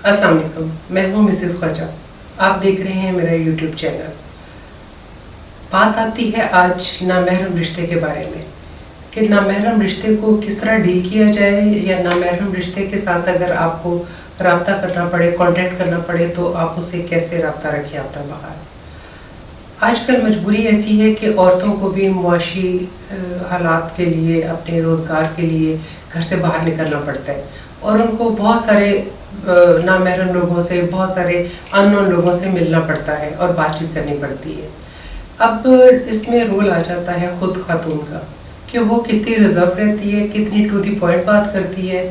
अस्सलाम वालेकुम, मैं हूँ मिसेस ख्वाजा। आप देख रहे हैं मेरा यूट्यूब चैनल। बात आती है आज नामहरम रिश्ते के बारे में कि नामहरम रिश्ते को किस तरह डील किया जाए, या नामहरम रिश्ते के साथ अगर आपको रब्ता करना पड़े, कांटेक्ट करना पड़े, तो आप उससे कैसे रब्ता रखें अपना बाहर। आजकल मजबूरी ऐसी है कि औरतों को भी मुआशी हालात के लिए, अपने रोज़गार के लिए घर से बाहर निकलना पड़ता है और उनको बहुत सारे नामहरम लोगों से, बहुत सारे अननोन लोगों से मिलना पड़ता है और बातचीत करनी पड़ती है। अब इसमें रोल आ जाता है खुद खातून का कि वो कितनी रिजर्व रहती है, कितनी टू दी पॉइंट बात करती है।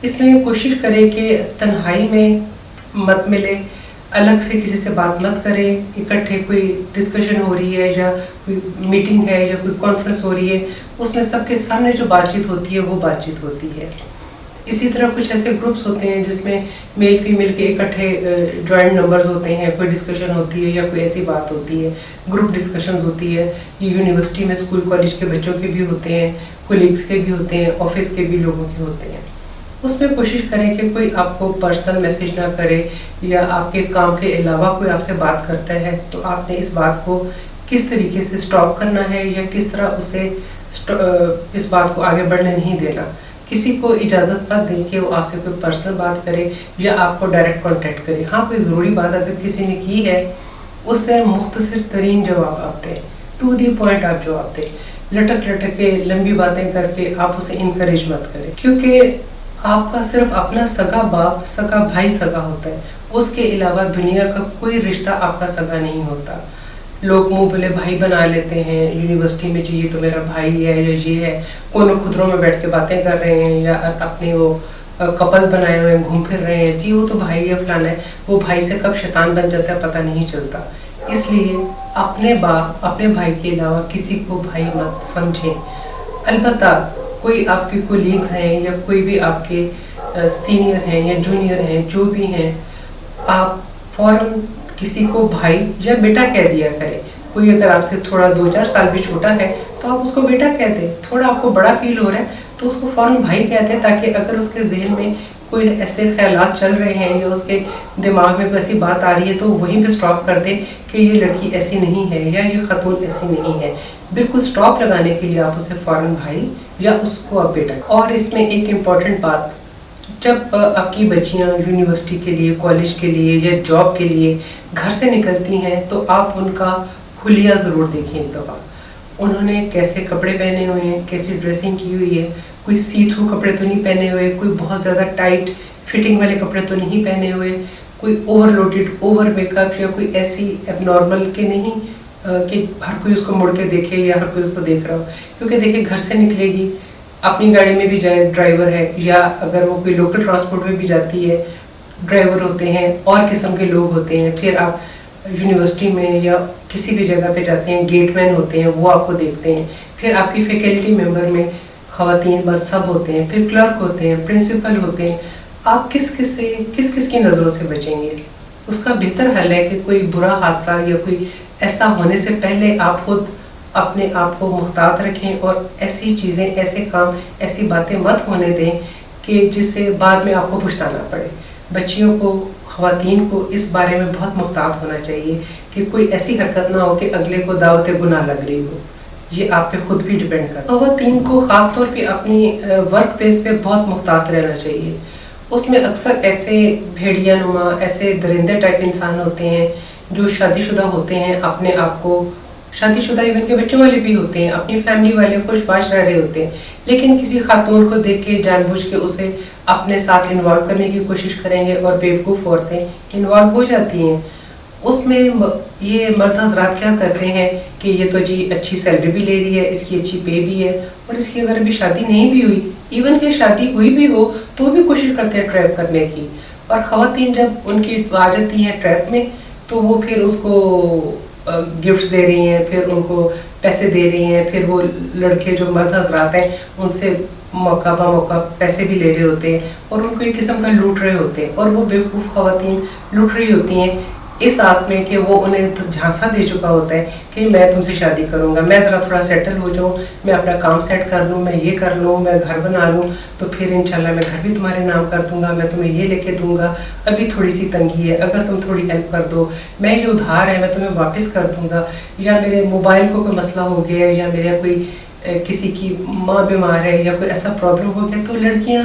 इसमें कोशिश करें कि तन्हाई में मत मिले, अलग से किसी से बात मत करें। इकट्ठे कोई डिस्कशन हो रही है या कोई मीटिंग है या कोई कॉन्फ्रेंस हो रही है, उसमें सबके सामने जो बातचीत होती है वो बातचीत होती है। इसी तरह कुछ ऐसे ग्रुप्स होते हैं जिसमें मेल फीमेल के इकट्ठे जॉइंट नंबर्स होते हैं, कोई डिस्कशन होती है या कोई ऐसी बात होती है, ग्रुप डिस्कशंस होती है। ये यूनिवर्सिटी में स्कूल कॉलेज के बच्चों के भी होते हैं, कोलीग्स के भी होते हैं, ऑफिस के भी लोगों के होते हैं। उसमें कोशिश करें कि कोई आपको पर्सनल मैसेज ना करे, या आपके काम के अलावा कोई आपसे बात करता है तो आपने इस बात को किस तरीके से स्टॉप करना है, या किस तरह उसे इस बात को आगे बढ़ने नहीं देना। किसी को इजाज़त मत दें कि वो आपसे कोई पर्सनल बात करे या आपको डायरेक्ट कांटेक्ट करे। हाँ, कोई ज़रूरी बात अगर किसी ने की है उससे मुख्तसर तरीन जवाब आप दें, टू दी पॉइंट आप जवाब दें। लटक लटक के लंबी बातें करके आप उसे इनकरेज मत करें, क्योंकि आपका सिर्फ अपना सगा बाप, सगा भाई सगा होता है। उसके अलावा दुनिया का कोई रिश्ता आपका सगा नहीं होता। लोग मुंह बोले भाई बना लेते हैं यूनिवर्सिटी में, जी ये तो मेरा भाई है या ये है, कोनों खुदरों में बैठ के बातें कर रहे हैं, या अपने वो कपल बनाए हुए हैं, घूम फिर रहे हैं, जी वो तो भाई है फलाना है। वो भाई से कब शैतान बन जाता है पता नहीं चलता। इसलिए अपने बाप, अपने भाई के अलावा किसी को भाई मत समझें। अलबत्ता कोई आपके कोलीग्स हैं या कोई भी आपके सीनियर हैं या जूनियर हैं, जो भी हैं, आप फौरन किसी को भाई या बेटा कह दिया करें। कोई अगर आपसे थोड़ा 2-4 साल भी छोटा है तो आप उसको बेटा कह दें। थोड़ा आपको बड़ा फील हो रहा है तो उसको फौरन भाई कहते हैं, ताकि अगर उसके जहन में कोई ऐसे ख्यालात चल रहे हैं या उसके दिमाग में कोई ऐसी बात आ रही है तो वहीं पे स्टॉप कर दे कि ये लड़की ऐसी नहीं है या ये खातून ऐसी नहीं है। बिल्कुल स्टॉप लगाने के लिए आप उसे फौरन भाई या उसको आप बेटा। और इसमें एक इम्पॉर्टेंट बात, जब आपकी बच्चियां यूनिवर्सिटी के लिए, कॉलेज के लिए या जॉब के लिए घर से निकलती हैं तो आप उनका हुलिया ज़रूर देखें एक दफ़ा। उन्होंने कैसे कपड़े पहने हुए हैं, कैसी ड्रेसिंग की हुई है, कोई सी थ्रू कपड़े तो नहीं पहने हुए, कोई बहुत ज़्यादा टाइट फिटिंग वाले कपड़े तो नहीं पहने हुए, कोई ओवरलोडेड, ओवर मेकअप, या कोई ऐसी एबनॉर्मल के नहीं कि हर कोई उसको मुड़ के देखे या हर कोई उसको देख रहा हो। क्योंकि देखिए, घर से निकलेगी, अपनी गाड़ी में भी जाए, ड्राइवर है, या अगर वो कोई लोकल ट्रांसपोर्ट में भी जाती है, ड्राइवर होते हैं और किस्म के लोग होते हैं। फिर आप यूनिवर्सिटी में या किसी भी जगह पे जाते हैं, गेटमैन होते हैं, वो आपको देखते हैं। फिर आपकी फैकल्टी मेंबर में ख़वातीन मर्द सब होते हैं, फिर क्लर्क होते हैं, प्रिंसिपल होते हैं। आप किस किस की नज़रों से बचेंगे? उसका बेहतर हल है कि कोई बुरा हादसा या कोई ऐसा होने से पहले आप खुद अपने आप को मुहतात रखें और ऐसी चीज़ें, ऐसे काम, ऐसी बातें मत होने दें कि जिससे बाद में आपको पछताना पड़े। बच्चियों को, ख़वातीन को इस बारे में बहुत मुहतात होना चाहिए कि कोई ऐसी हरकत ना हो कि अगले को दावत गुनाह लग रही हो। ये आप पे खुद भी डिपेंड करता है। ख़वातीन को ख़ास तौर पे अपनी वर्क प्लेस पे बहुत मुहतात रहना चाहिए। उसमें अक्सर ऐसे भेड़िया नुमा, ऐसे दरिंदे टाइप इंसान होते हैं जो शादीशुदा होते हैं, अपने आप को शादीशुदा, इवन के बच्चों वाले भी होते हैं, अपनी फैमिली वाले खुशबाश रह रहे होते हैं, लेकिन किसी खातून को देख के जानबूझ के उसे अपने साथ इन्वॉल्व करने की कोशिश करेंगे और बेवकूफ़ औरतें इन्वॉल्व हो जाती हैं। उसमें ये मर्द हजरात क्या करते हैं कि ये तो जी अच्छी सैलरी भी ले रही है, इसकी अच्छी पे भी है, और इसकी अगर अभी शादी नहीं भी हुई, इवन कि शादी हुई भी हो तो भी कोशिश करते हैं ट्रैप करने की। और ख़वातीन जब उनकी आ जाती हैं ट्रैप में तो वो फिर उसको गिफ्ट्स दे रही हैं, फिर उनको पैसे दे रही हैं, फिर वो लड़के जो मर्द हजरात हैं उनसे मौका बा मौका पैसे भी ले रहे होते हैं और उनको एक किस्म का लूट रहे होते हैं, और वो बेवकूफ़ ख़वातीन लूट रही होती हैं। इस आस में कि वो उन्हें तो झांसा दे चुका होता है कि मैं तुमसे शादी करूंगा, मैं ज़रा थोड़ा सेटल हो जाऊँ, मैं अपना काम सेट कर लूँ, मैं ये कर लूँ, मैं घर बना लूँ, तो फिर इंशाल्लाह मैं घर भी तुम्हारे नाम कर दूंगा, मैं तुम्हें ये लेके दूंगा, अभी थोड़ी सी तंगी है, अगर तुम थोड़ी हेल्प कर दो, मैं ये उधार है मैं तुम्हें वापस कर दूंगा, या मेरे मोबाइल को कोई मसला हो गया, या मेरा कोई किसी की माँ बीमार है या कोई ऐसा प्रॉब्लम हो गया, तो लड़कियाँ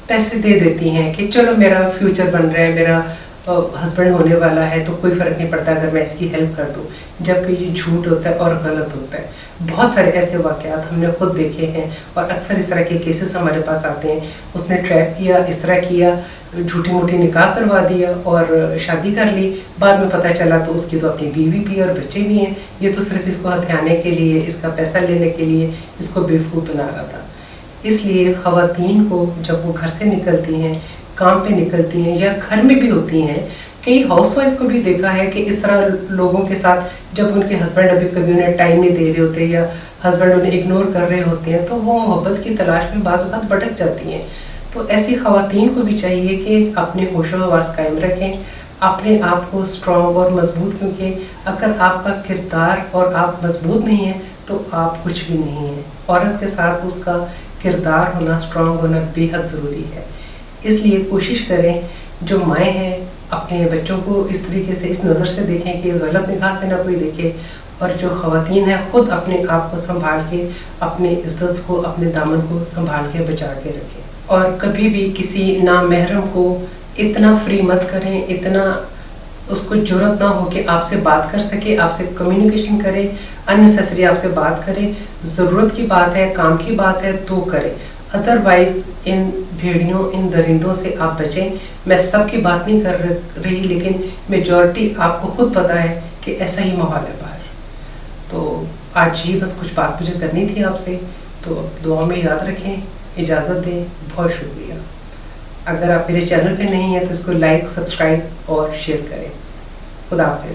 पैसे दे देती हैं कि चलो मेरा फ्यूचर बन रहा है, मेरा हस्बैंड होने वाला है, तो कोई फ़र्क नहीं पड़ता अगर मैं इसकी हेल्प कर दूं, जबकि ये झूठ होता है और गलत होता है। बहुत सारे ऐसे वाक़यात हमने खुद देखे हैं और अक्सर इस तरह के केसेस हमारे पास आते हैं। उसने ट्रैप किया, इस तरह किया, झूठी मूठी निकाह करवा दिया और शादी कर ली, बाद में पता चला तो उसकी तो अपनी बीवी भी और बच्चे भी हैं, ये तो सिर्फ इसको हथियाने के लिए, इसका पैसा लेने के लिए इसको बेवकूफ़ बना रहा था। इसलिए ख़वातीन को जब वो घर से निकलती हैं, काम पे निकलती हैं या घर में भी होती हैं, कई हाउसवाइफ को भी देखा है कि इस तरह लोगों के साथ जब उनके हस्बैंड अभी कभी उन्हें टाइम नहीं दे रहे होते या हस्बैंड उन्हें इग्नोर कर रहे होते हैं, तो वो मोहब्बत की तलाश में बाज़ वक़्त भटक जाती हैं। तो ऐसी ख़वातीन को भी चाहिए कि अपने होशो हवास कायम रखें, अपने आप को स्ट्रॉन्ग और मजबूत, क्योंकि अगर आपका किरदार और आप मजबूत नहीं हैं तो आप कुछ भी नहीं हैं। औरत के साथ उसका किरदार होना, स्ट्रॉन्ग होना बेहद ज़रूरी है। इसलिए कोशिश करें, जो माएँ हैं अपने बच्चों को इस तरीके से, इस नज़र से देखें कि गलत निगाह से ना कोई देखे, और जो ख़वातीन हैं ख़ुद अपने आप को संभाल के, अपने इज़्ज़त को, अपने दामन को संभाल के बचा के रखें। और कभी भी किसी नामहरम को इतना फ्री मत करें, इतना उसको ज़रूरत ना हो कि आपसे बात कर सके, आपसे कम्युनिकेशन करे, अननेसेसरी आपसे बात करे। ज़रूरत की बात है, काम की बात है तो करें, अदरवाइज़ इन भेड़ियों, इन दरिंदों से आप बचें। मैं सबकी बात नहीं कर रही, लेकिन मेजॉरिटी आपको खुद पता है कि ऐसा ही माहौल है बाहर। तो आज ही बस कुछ बात मुझे करनी थी आपसे, तो दुआ में याद रखें, इजाज़त दें, बहुत शुक्रिया। अगर आप मेरे चैनल पे नहीं हैं तो इसको लाइक, सब्सक्राइब और शेयर करें। खुदा हाफ़िज़।